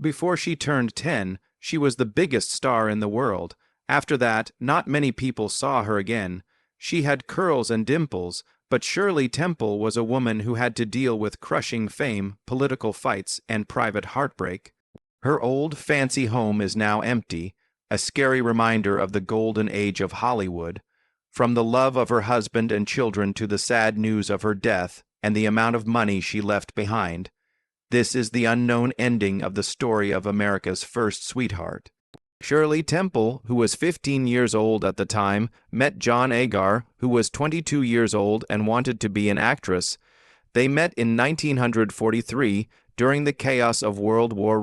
Before she turned 10, she was the biggest star in the world. After that, not many people saw her again. She had curls and dimples, but Shirley Temple was a woman who had to deal with crushing fame, political fights, and private heartbreak. Her old, fancy home is now empty, a scary reminder of the golden age of Hollywood. From the love of her husband and children to the sad news of her death and the amount of money she left behind. This is the unknown ending of the story of America's first sweetheart. Shirley Temple, who was 15 years old at the time, met John Agar, who was 22 years old and wanted to be an actress. They met in 1943 during the chaos of World War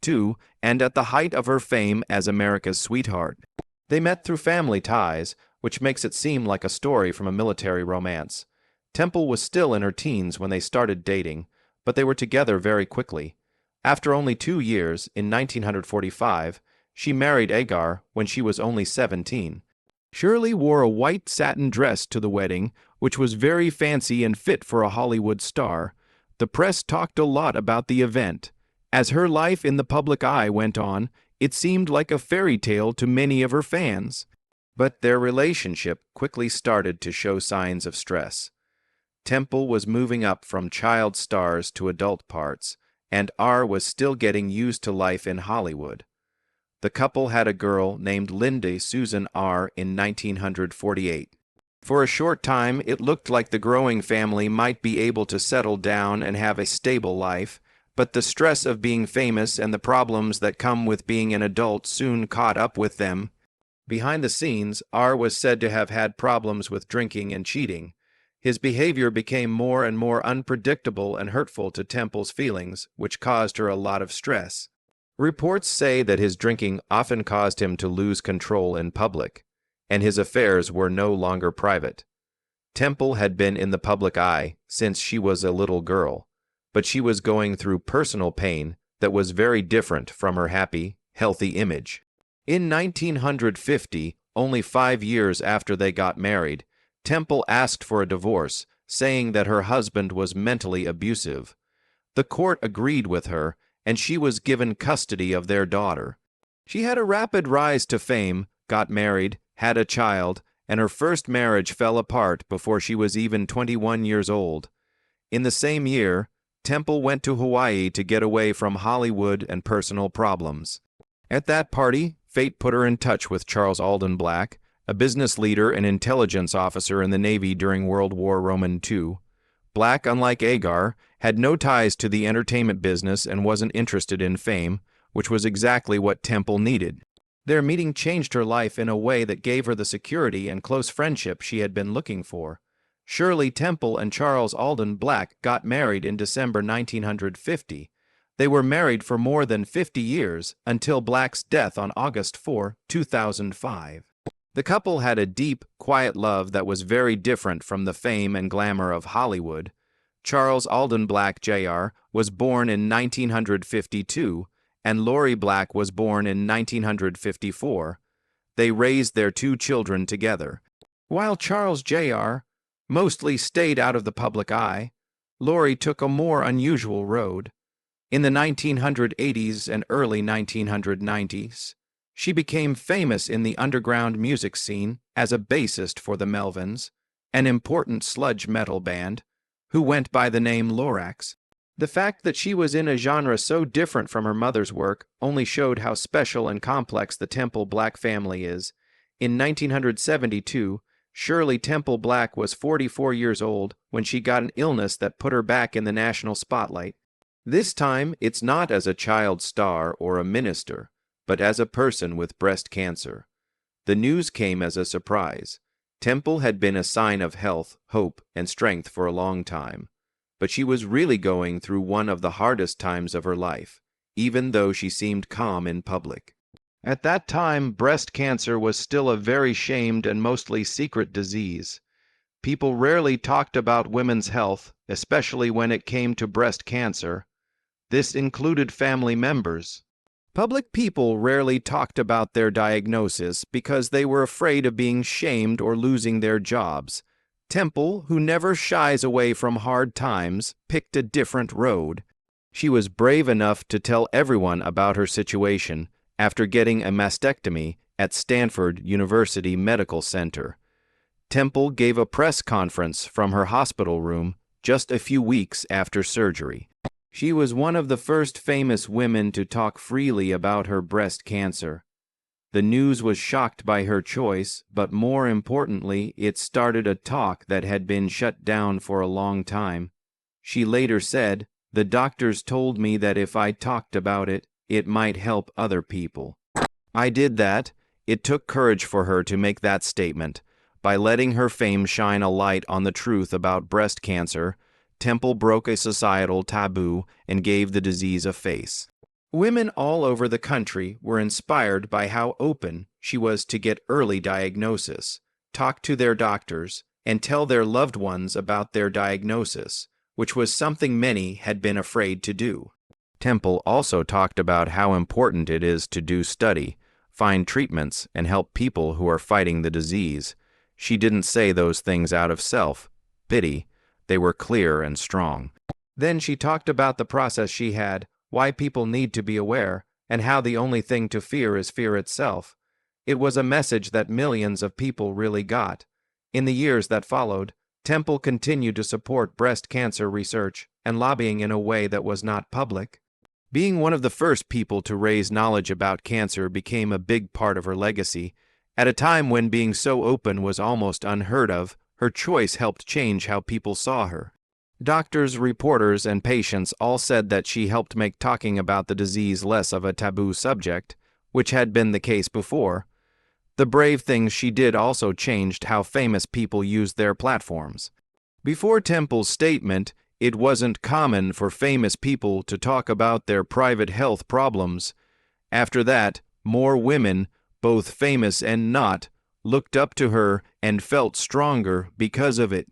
II and at the height of her fame as America's sweetheart. They met through family ties, which makes it seem like a story from a military romance. Temple was still in her teens when they started dating, but they were together very quickly. After only 2 years, in 1945, she married Agar when she was only 17. Shirley wore a white satin dress to the wedding, which was very fancy and fit for a Hollywood star. The press talked a lot about the event. As her life in the public eye went on, it seemed like a fairy tale to many of her fans. But their relationship quickly started to show signs of stress. Temple was moving up from child stars to adult parts, and R was still getting used to life in Hollywood. The couple had a girl named Linda Susan R. in 1948. For a short time, it looked like the growing family might be able to settle down and have a stable life, but the stress of being famous and the problems that come with being an adult soon caught up with them. Behind the scenes, R was said to have had problems with drinking and cheating. His behavior became more and more unpredictable and hurtful to Temple's feelings, which caused her a lot of stress. Reports say that his drinking often caused him to lose control in public, and his affairs were no longer private. Temple had been in the public eye since she was a little girl, but she was going through personal pain that was very different from her happy, healthy image. In 1950, only 5 years after they got married, Temple asked for a divorce, saying that her husband was mentally abusive. The court agreed with her, and she was given custody of their daughter. She had a rapid rise to fame, got married, had a child, and her first marriage fell apart before she was even 21 years old. In the same year, Temple went to Hawaii to get away from Hollywood and personal problems. At that party, fate put her in touch with Charles Alden Black, a business leader and intelligence officer in the Navy during World War II. Black, unlike Agar, had no ties to the entertainment business and wasn't interested in fame, which was exactly what Temple needed. Their meeting changed her life in a way that gave her the security and close friendship she had been looking for. Shirley Temple and Charles Alden Black got married in December 1950. They were married for more than 50 years until Black's death on August 4, 2005. The couple had a deep, quiet love that was very different from the fame and glamour of Hollywood. Charles Alden Black Jr. was born in 1952, and Lori Black was born in 1954. They raised their 2 children together. While Charles Jr. mostly stayed out of the public eye, Lori took a more unusual road. In the 1980s and early 1990s, she became famous in the underground music scene as a bassist for the Melvins, an important sludge metal band, who went by the name Lorax. The fact that she was in a genre so different from her mother's work only showed how special and complex the Temple Black family is. In 1972, Shirley Temple Black was 44 years old when she got an illness that put her back in the national spotlight. This time, it's not as a child star or a minister, but as a person with breast cancer. The news came as a surprise. Temple had been a sign of health, hope, and strength for a long time, but she was really going through one of the hardest times of her life, even though she seemed calm in public. At that time, breast cancer was still a very shamed and mostly secret disease. People rarely talked about women's health, especially when it came to breast cancer. This included family members. Public people rarely talked about their diagnosis because they were afraid of being shamed or losing their jobs. Temple, who never shies away from hard times, picked a different road. She was brave enough to tell everyone about her situation after getting a mastectomy at Stanford University Medical Center. Temple gave a press conference from her hospital room just a few weeks after surgery. She was one of the first famous women to talk freely about her breast cancer. The news was shocked by her choice, but more importantly, it started a talk that had been shut down for a long time. She later said, "The doctors told me that if I talked about it, it might help other people. I did that." It took courage for her to make that statement. By letting her fame shine a light on the truth about breast cancer, Temple broke a societal taboo and gave the disease a face. Women all over the country were inspired by how open she was to get early diagnosis, talk to their doctors, and tell their loved ones about their diagnosis, which was something many had been afraid to do. Temple also talked about how important it is to do study, find treatments, and help people who are fighting the disease. She didn't say those things out of self-pity. They were clear and strong. Then she talked about the process she had, why people need to be aware, and how the only thing to fear is fear itself. It was a message that millions of people really got. In the years that followed, Temple continued to support breast cancer research and lobbying in a way that was not public. Being one of the first people to raise knowledge about cancer became a big part of her legacy. At a time when being so open was almost unheard of, her choice helped change how people saw her. Doctors, reporters, and patients all said that she helped make talking about the disease less of a taboo subject, which had been the case before. The brave things she did also changed how famous people used their platforms. Before Temple's statement, it wasn't common for famous people to talk about their private health problems. After that, more women, both famous and not, looked up to her and felt stronger because of it.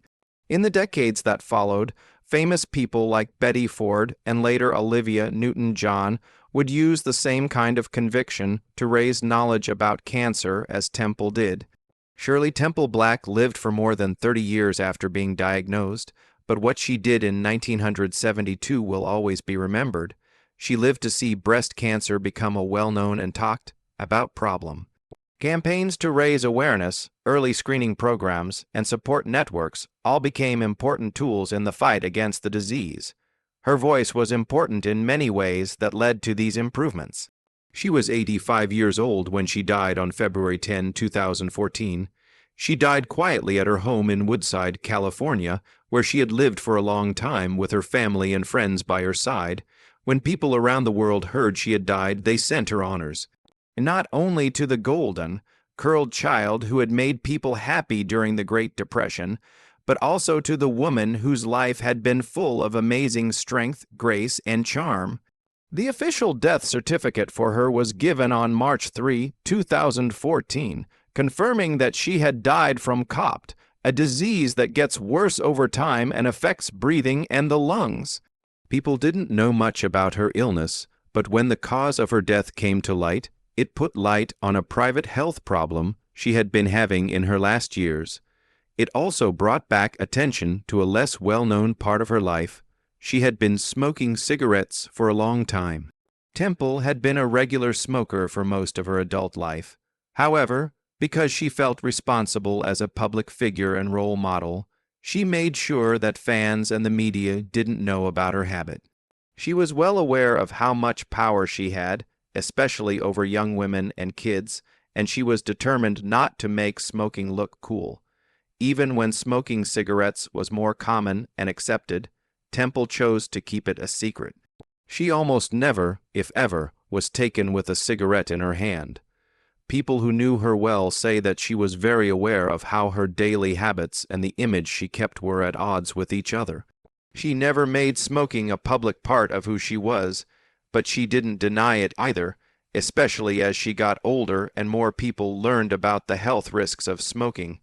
In the decades that followed, famous people like Betty Ford and later Olivia Newton-John would use the same kind of conviction to raise knowledge about cancer as Temple did. Shirley Temple Black lived for more than 30 years after being diagnosed, but what she did in 1972 will always be remembered. She lived to see breast cancer become a well-known and talked about problem. Campaigns to raise awareness, early screening programs, and support networks all became important tools in the fight against the disease. Her voice was important in many ways that led to these improvements. She was 85 years old when she died on February 10, 2014. She died quietly at her home in Woodside, California, where she had lived for a long time with her family and friends by her side. When people around the world heard she had died, they sent her honors. Not only to the golden, curled child who had made people happy during the Great Depression, but also to the woman whose life had been full of amazing strength, grace, and charm. The official death certificate for her was given on March 3, 2014, confirming that she had died from COPD, a disease that gets worse over time and affects breathing and the lungs. People didn't know much about her illness, but when the cause of her death came to light, it put light on a private health problem she had been having in her last years. It also brought back attention to a less well-known part of her life. She had been smoking cigarettes for a long time. Temple had been a regular smoker for most of her adult life. However, because she felt responsible as a public figure and role model, she made sure that fans and the media didn't know about her habit. She was well aware of how much power she had, especially over young women and kids, and she was determined not to make smoking look cool. Even when smoking cigarettes was more common and accepted, Temple chose to keep it a secret. She almost never, if ever, was taken with a cigarette in her hand. People who knew her well say that she was very aware of how her daily habits and the image she kept were at odds with each other. She never made smoking a public part of who she was, but she didn't deny it either, especially as she got older and more people learned about the health risks of smoking.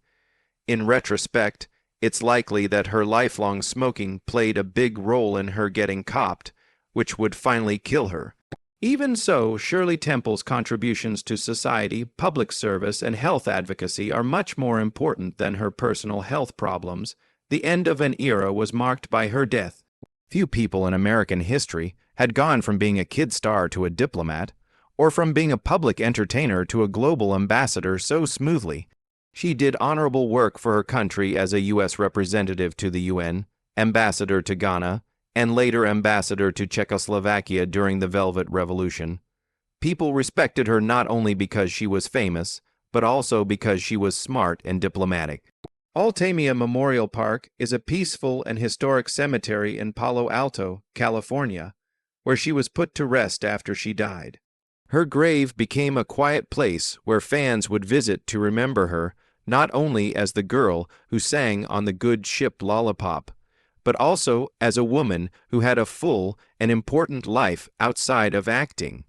In retrospect, it's likely that her lifelong smoking played a big role in her getting COPD, which would finally kill her. Even so, Shirley Temple's contributions to society, public service, and health advocacy are much more important than her personal health problems. The end of an era was marked by her death. Few people in American history had gone from being a kid star to a diplomat, or from being a public entertainer to a global ambassador so smoothly. She did honorable work for her country as a U.S. representative to the UN, ambassador to Ghana, and later ambassador to Czechoslovakia during the Velvet Revolution. People respected her not only because she was famous, but also because she was smart and diplomatic. Altamia Memorial Park is a peaceful and historic cemetery in Palo Alto, California, where she was put to rest after she died. Her grave became a quiet place where fans would visit to remember her, not only as the girl who sang on the good ship Lollipop, but also as a woman who had a full and important life outside of acting.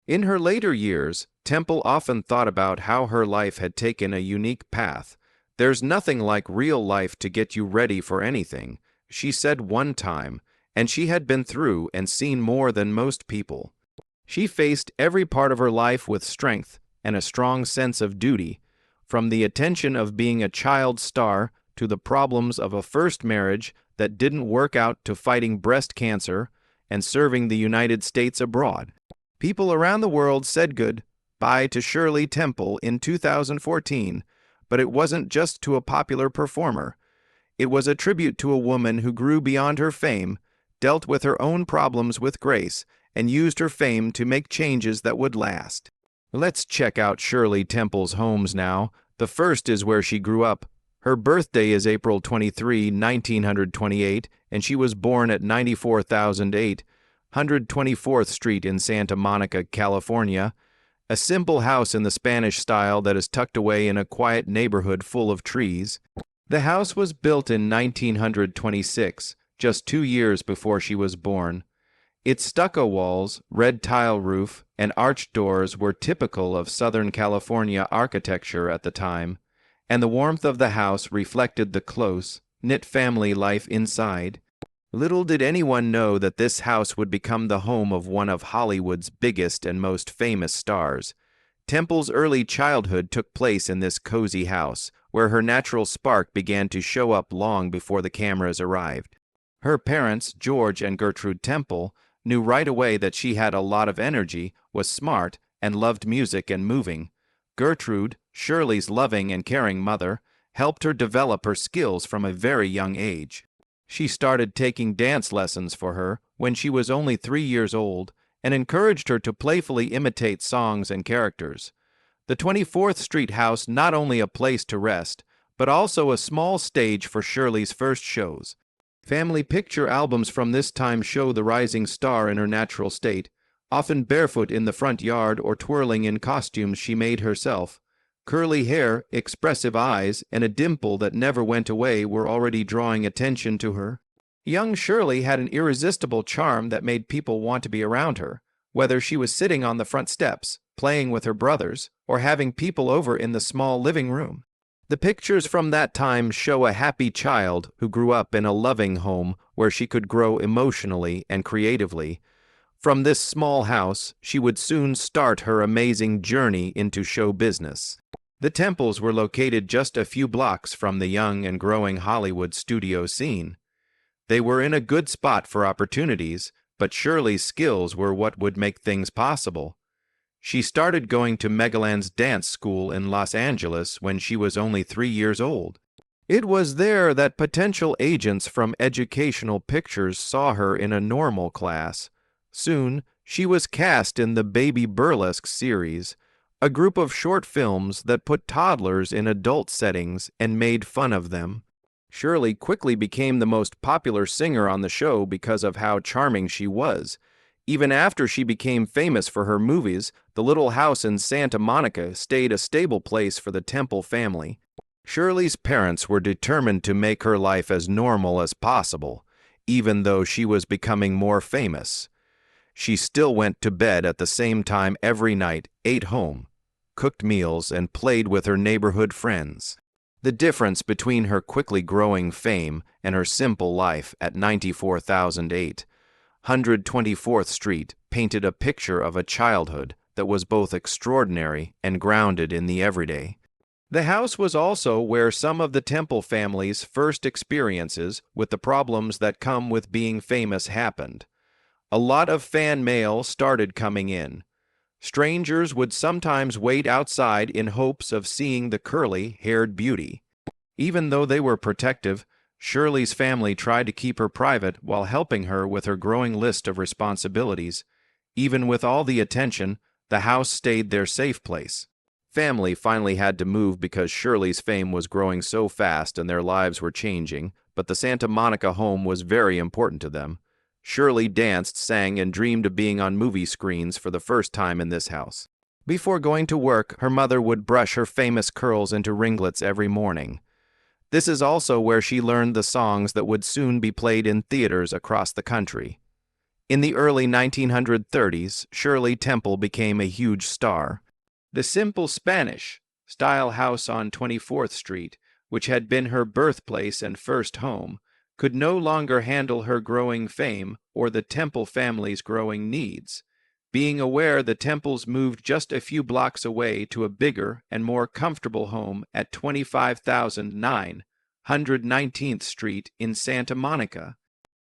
In her later years, Temple often thought about how her life had taken a unique path. "There's nothing like real life to get you ready for anything," she said one time, and she had been through and seen more than most people. She faced every part of her life with strength and a strong sense of duty, from the attention of being a child star to the problems of a first marriage that didn't work out to fighting breast cancer and serving the United States abroad. People around the world said goodbye to Shirley Temple in 2014, but it wasn't just to a popular performer. It was a tribute to a woman who grew beyond her fame, dealt with her own problems with grace, and used her fame to make changes that would last. Let's check out Shirley Temple's homes now. The first is where she grew up. Her birthday is April 23, 1928, and she was born at 94,008, 124th Street in Santa Monica, California, a simple house in the Spanish style that is tucked away in a quiet neighborhood full of trees. The house was built in 1926, just 2 years before she was born. Its stucco walls, red tile roof, and arched doors were typical of Southern California architecture at the time, and the warmth of the house reflected the close, knit family life inside. Little did anyone know that this house would become the home of one of Hollywood's biggest and most famous stars. Temple's early childhood took place in this cozy house, where her natural spark began to show up long before the cameras arrived. Her parents, George and Gertrude Temple, knew right away that she had a lot of energy, was smart, and loved music and moving. Gertrude, Shirley's loving and caring mother, helped her develop her skills from a very young age. She started taking dance lessons for her when she was only 3 years old and encouraged her to playfully imitate songs and characters. The 24th Street house not only a place to rest, but also a small stage for Shirley's first shows. Family picture albums from this time show the rising star in her natural state, often barefoot in the front yard or twirling in costumes she made herself. Curly hair, expressive eyes, and a dimple that never went away were already drawing attention to her. Young Shirley had an irresistible charm that made people want to be around her, whether she was sitting on the front steps, playing with her brothers, or having people over in the small living room. The pictures from that time show a happy child who grew up in a loving home where she could grow emotionally and creatively. From this small house, she would soon start her amazing journey into show business. The Temples were located just a few blocks from the young and growing Hollywood studio scene. They were in a good spot for opportunities, but Shirley's skills were what would make things possible. She started going to Megaland's dance school in Los Angeles when she was only 3 years old. It was there that potential agents from Educational Pictures saw her in a normal class. Soon, she was cast in the Baby Burlesque series, a group of short films that put toddlers in adult settings and made fun of them. Shirley quickly became the most popular singer on the show because of how charming she was. Even after she became famous for her movies, the little house in Santa Monica stayed a stable place for the Temple family. Shirley's parents were determined to make her life as normal as possible, even though she was becoming more famous. She still went to bed at the same time every night, ate home, cooked meals, and played with her neighborhood friends. The difference between her quickly growing fame and her simple life at 94,008 124th Street painted a picture of a childhood that was both extraordinary and grounded in the everyday. The house was also where some of the Temple family's first experiences with the problems that come with being famous happened. a lot of fan mail started coming in. Strangers would sometimes wait outside in hopes of seeing the curly-haired beauty. Even though they were protective, Shirley's family tried to keep her private while helping her with her growing list of responsibilities. Even with all the attention, the house stayed their safe place. Family finally had to move because Shirley's fame was growing so fast and their lives were changing, but the Santa Monica home was very important to them. Shirley danced, sang, and dreamed of being on movie screens for the first time in this house. Before going to work, her mother would brush her famous curls into ringlets every morning. This is also where she learned the songs that would soon be played in theaters across the country. In the early 1930s, Shirley Temple became a huge star. The simple Spanish-style house on 24th Street, which had been her birthplace and first home, could no longer handle her growing fame or the Temple family's growing needs. Being aware the Temples moved just a few blocks away to a bigger and more comfortable home at 25,919th Street in Santa Monica.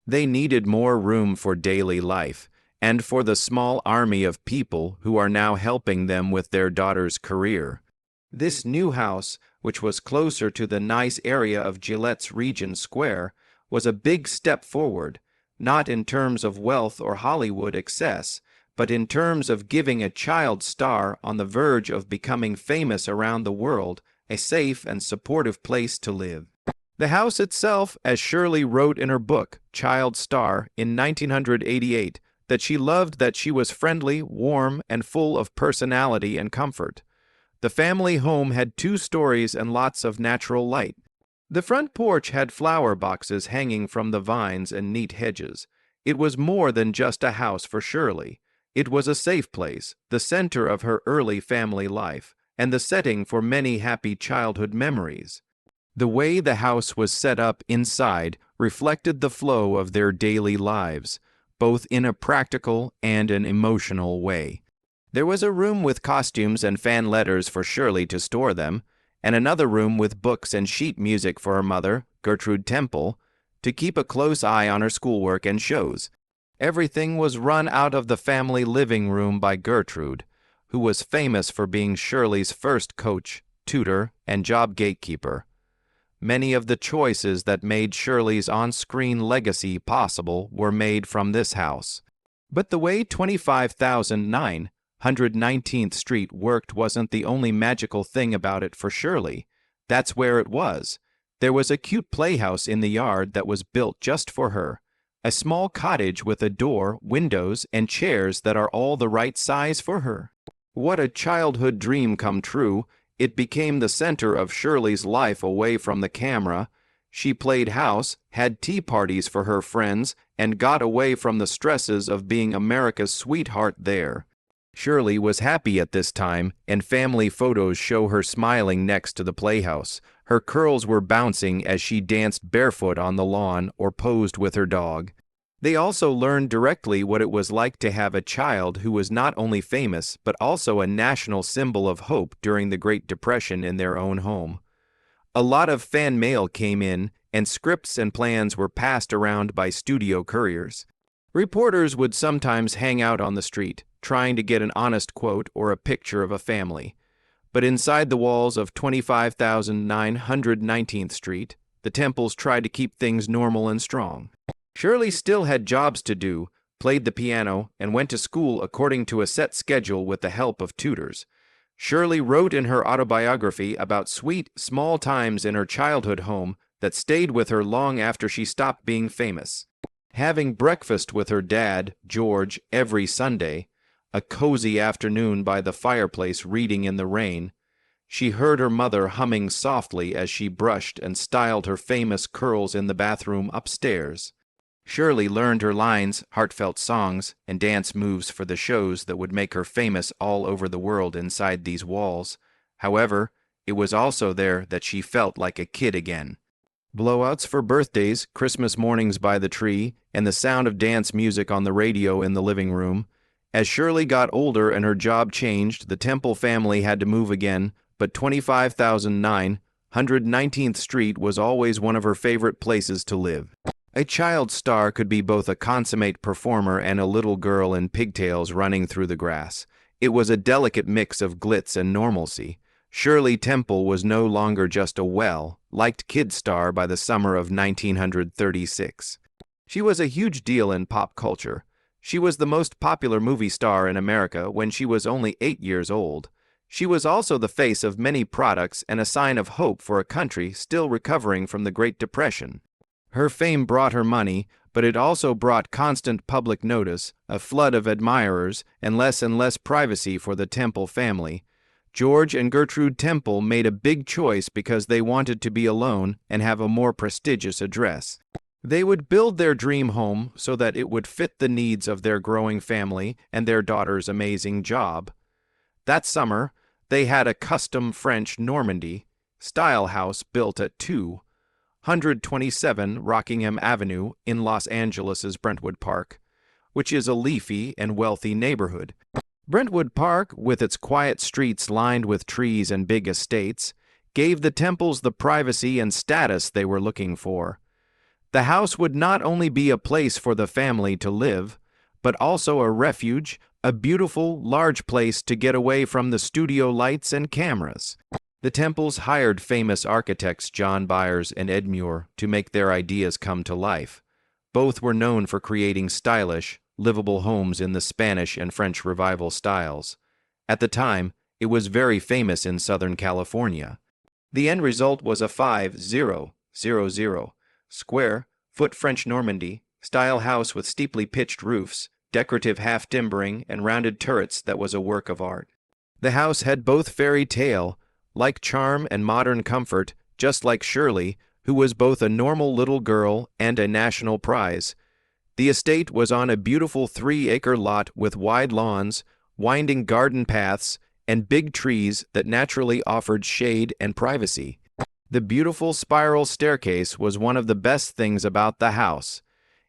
They needed more room for daily life, and for the small army of people who are now helping them with their daughter's career. This new house, which was closer to the nice area of Gillette's Regent Square, was a big step forward, not in terms of wealth or Hollywood excess, but in terms of giving a child star on the verge of becoming famous around the world a safe and supportive place to live. The house itself, as Shirley wrote in her book, Child Star, in 1988, that she loved that she was friendly, warm, and full of personality and comfort. The family home had 2 stories and lots of natural light. The front porch had flower boxes hanging from the vines and neat hedges. It was more than just a house for Shirley. It was a safe place, the center of her early family life, and the setting for many happy childhood memories. The way the house was set up inside reflected the flow of their daily lives, both in a practical and an emotional way. There was a room with costumes and fan letters for Shirley to store them, and another room with books and sheet music for her mother, Gertrude Temple, to keep a close eye on her schoolwork and shows. Everything was run out of the family living room by Gertrude, who was famous for being Shirley's first coach, tutor, and job gatekeeper. Many of the choices that made Shirley's on-screen legacy possible were made from this house. But the way 25,919th Street worked wasn't the only magical thing about it for Shirley. That's where it was. There was a cute playhouse in the yard that was built just for her. A small cottage with a door, windows, and chairs that are all the right size for her. What a childhood dream come true. It became the center of Shirley's life away from the camera. She played house, had tea parties for her friends, and got away from the stresses of being America's sweetheart there. Shirley was happy at this time, and family photos show her smiling next to the playhouse. Her curls were bouncing as she danced barefoot on the lawn or posed with her dog. They also learned directly what it was like to have a child who was not only famous, but also a national symbol of hope during the Great Depression in their own home. A lot of fan mail came in, and scripts and plans were passed around by studio couriers. Reporters would sometimes hang out on the street, trying to get an honest quote or a picture of a family. But inside the walls of 25,919th Street, the Temples tried to keep things normal and strong. Shirley still had jobs to do, played the piano, and went to school according to a set schedule with the help of tutors. Shirley wrote in her autobiography about sweet, small times in her childhood home that stayed with her long after she stopped being famous. Having breakfast with her dad, George, every Sunday, a cozy afternoon by the fireplace reading in the rain, she heard her mother humming softly as she brushed and styled her famous curls in the bathroom upstairs. Shirley learned her lines, heartfelt songs, and dance moves for the shows that would make her famous all over the world inside these walls. However, it was also there that she felt like a kid again. Blowouts for birthdays, Christmas mornings by the tree, and the sound of dance music on the radio in the living room. As Shirley got older and her job changed, the Temple family had to move again, but 25,919th Street was always one of her favorite places to live. A child star could be both a consummate performer and a little girl in pigtails running through the grass. It was a delicate mix of glitz and normalcy. Shirley Temple was no longer just a well-liked kid star by the summer of 1936. She was a huge deal in pop culture. She was the most popular movie star in America when she was only 8 years old. She was also the face of many products and a sign of hope for a country still recovering from the Great Depression. Her fame brought her money, but it also brought constant public notice, a flood of admirers, and less privacy for the Temple family. George and Gertrude Temple made a big choice because they wanted to be alone and have a more prestigious address. They would build their dream home so that it would fit the needs of their growing family and their daughter's amazing job. That summer, they had a custom French Normandy style house built at 227 Rockingham Avenue in Los Angeles's Brentwood Park, which is a leafy and wealthy neighborhood. Brentwood Park, with its quiet streets lined with trees and big estates, gave the Temples the privacy and status they were looking for. The house would not only be a place for the family to live, but also a refuge, a beautiful, large place to get away from the studio lights and cameras. The Temples hired famous architects John Byers and Ed Muir to make their ideas come to life. Both were known for creating stylish, livable homes in the Spanish and French Revival styles. At the time, it was very famous in Southern California. The end result was a 5,000 square foot French Normandy style house with steeply pitched roofs, decorative half timbering, and rounded turrets that was a work of art. The house had both fairy tale-like charm and modern comfort, just like Shirley, who was both a normal little girl and a national prize. The estate was on a beautiful 3-acre lot with wide lawns, winding garden paths, and big trees that naturally offered shade and privacy. The beautiful spiral staircase was one of the best things about the house.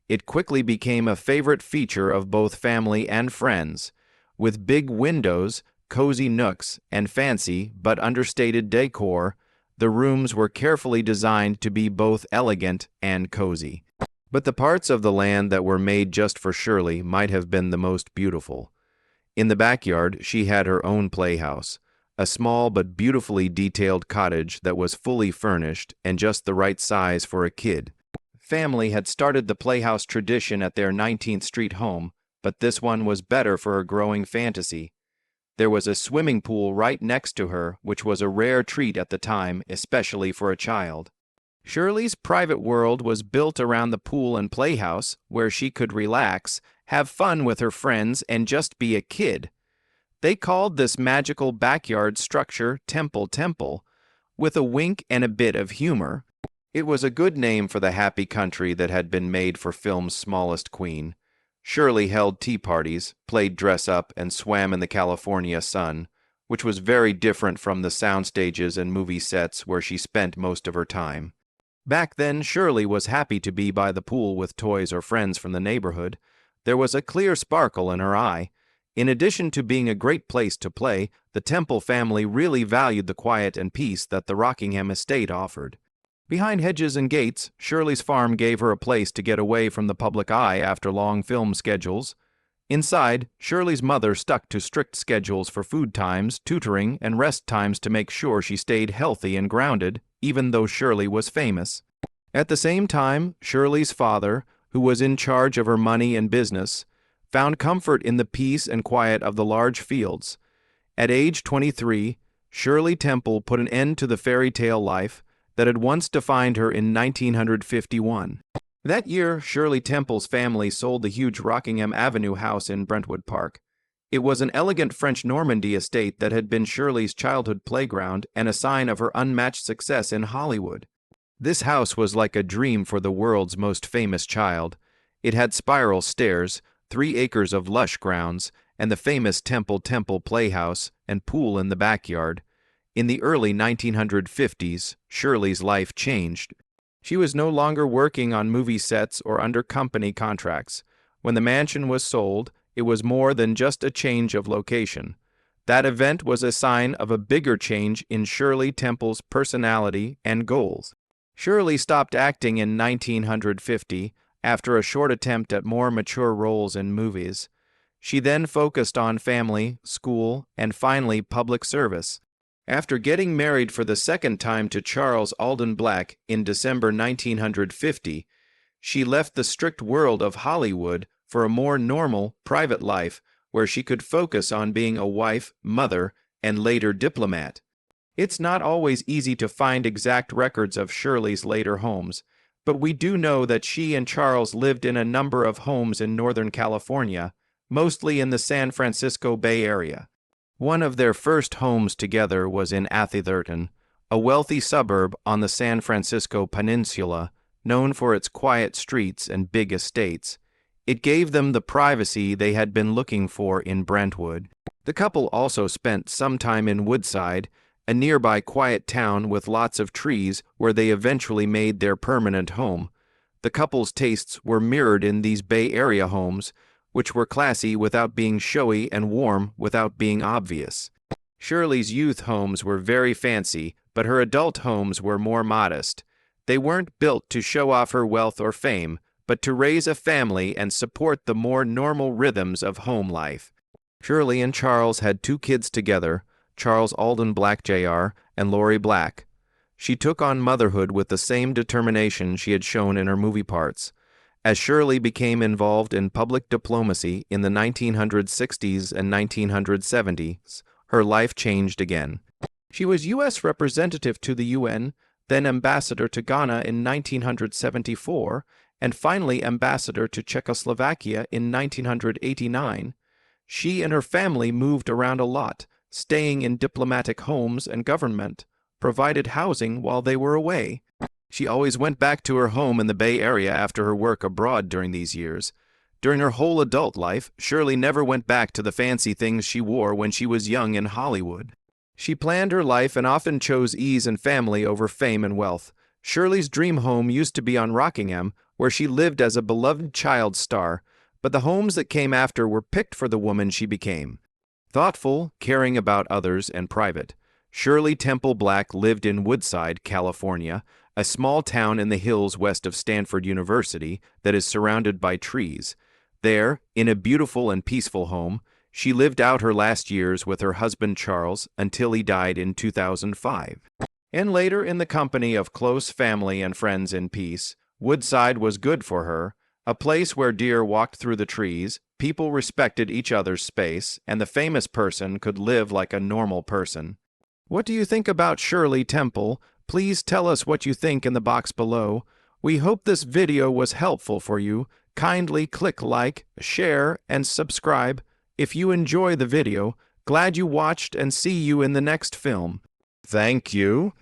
It quickly became a favorite feature of both family and friends. With big windows, cozy nooks, and fancy but understated decor, the rooms were carefully designed to be both elegant and cozy. But the parts of the land that were made just for Shirley might have been the most beautiful. In the backyard, she had her own playhouse, a small but beautifully detailed cottage that was fully furnished and just the right size for a kid. Family had started the playhouse tradition at their 19th Street home, but this one was better for a growing fantasy. There was a swimming pool right next to her, which was a rare treat at the time, especially for a child. Shirley's private world was built around the pool and playhouse, where she could relax, have fun with her friends, and just be a kid. They called this magical backyard structure Temple, with a wink and a bit of humor. It was a good name for the happy country that had been made for film's smallest queen. Shirley held tea parties, played dress-up, and swam in the California sun, which was very different from the sound stages and movie sets where she spent most of her time. Back then, Shirley was happy to be by the pool with toys or friends from the neighborhood. There was a clear sparkle in her eye. In addition to being a great place to play, the Temple family really valued the quiet and peace that the Rockingham estate offered. Behind hedges and gates, Shirley's farm gave her a place to get away from the public eye after long film schedules. Inside, Shirley's mother stuck to strict schedules for food times, tutoring, and rest times to make sure she stayed healthy and grounded, even though Shirley was famous. At the same time, Shirley's father, who was in charge of her money and business, found comfort in the peace and quiet of the large fields. At age 23, Shirley Temple put an end to the fairy tale life that had once defined her in 1951. That year, Shirley Temple's family sold the huge Rockingham Avenue house in Brentwood Park. It was an elegant French Normandy estate that had been Shirley's childhood playground and a sign of her unmatched success in Hollywood. This house was like a dream for the world's most famous child. It had spiral stairs, 3 acres of lush grounds, and the famous Temple Playhouse and pool in the backyard. In the early 1950s, Shirley's life changed. She was no longer working on movie sets or under company contracts. When the mansion was sold, it was more than just a change of location. That event was a sign of a bigger change in Shirley Temple's personality and goals. Shirley stopped acting in 1950 after a short attempt at more mature roles in movies. She then focused on family, school, and finally public service. After getting married for the second time to Charles Alden Black in December 1950, she left the strict world of Hollywood for a more normal, private life where she could focus on being a wife, mother, and later diplomat. It's not always easy to find exact records of Shirley's later homes, but we do know that she and Charles lived in a number of homes in Northern California, mostly in the San Francisco Bay Area. One of their first homes together was in Atherton, a wealthy suburb on the San Francisco Peninsula, known for its quiet streets and big estates. It gave them the privacy they had been looking for in Brentwood. The couple also spent some time in Woodside, a nearby quiet town with lots of trees where they eventually made their permanent home. The couple's tastes were mirrored in these Bay Area homes, which were classy without being showy and warm without being obvious. Shirley's youth homes were very fancy, but her adult homes were more modest. They weren't built to show off her wealth or fame, but to raise a family and support the more normal rhythms of home life. Shirley and Charles had 2 kids together, Charles Alden Black Jr. and Lori Black. She took on motherhood with the same determination she had shown in her movie parts. As Shirley became involved in public diplomacy in the 1960s and 1970s, her life changed again. She was U.S. representative to the UN, then ambassador to Ghana in 1974, and finally ambassador to Czechoslovakia in 1989. She and her family moved around a lot, staying in diplomatic homes and government, provided housing while they were away. She always went back to her home in the Bay Area after her work abroad during these years. During her whole adult life, Shirley never went back to the fancy things she wore when she was young in Hollywood. She planned her life and often chose ease and family over fame and wealth. Shirley's dream home used to be on Rockingham, where she lived as a beloved child star, but the homes that came after were picked for the woman she became. Thoughtful, caring about others, and private, Shirley Temple Black lived in Woodside, California, a small town in the hills west of Stanford University that is surrounded by trees. There, in a beautiful and peaceful home, she lived out her last years with her husband Charles until he died in 2005. And later, in the company of close family and friends in peace, Woodside was good for her, a place where deer walked through the trees, people respected each other's space, and the famous person could live like a normal person. What do you think about Shirley Temple? Please tell us what you think in the box below. We hope this video was helpful for you. Kindly click like, share, and subscribe. If you enjoy the video, glad you watched and see you in the next film. Thank you.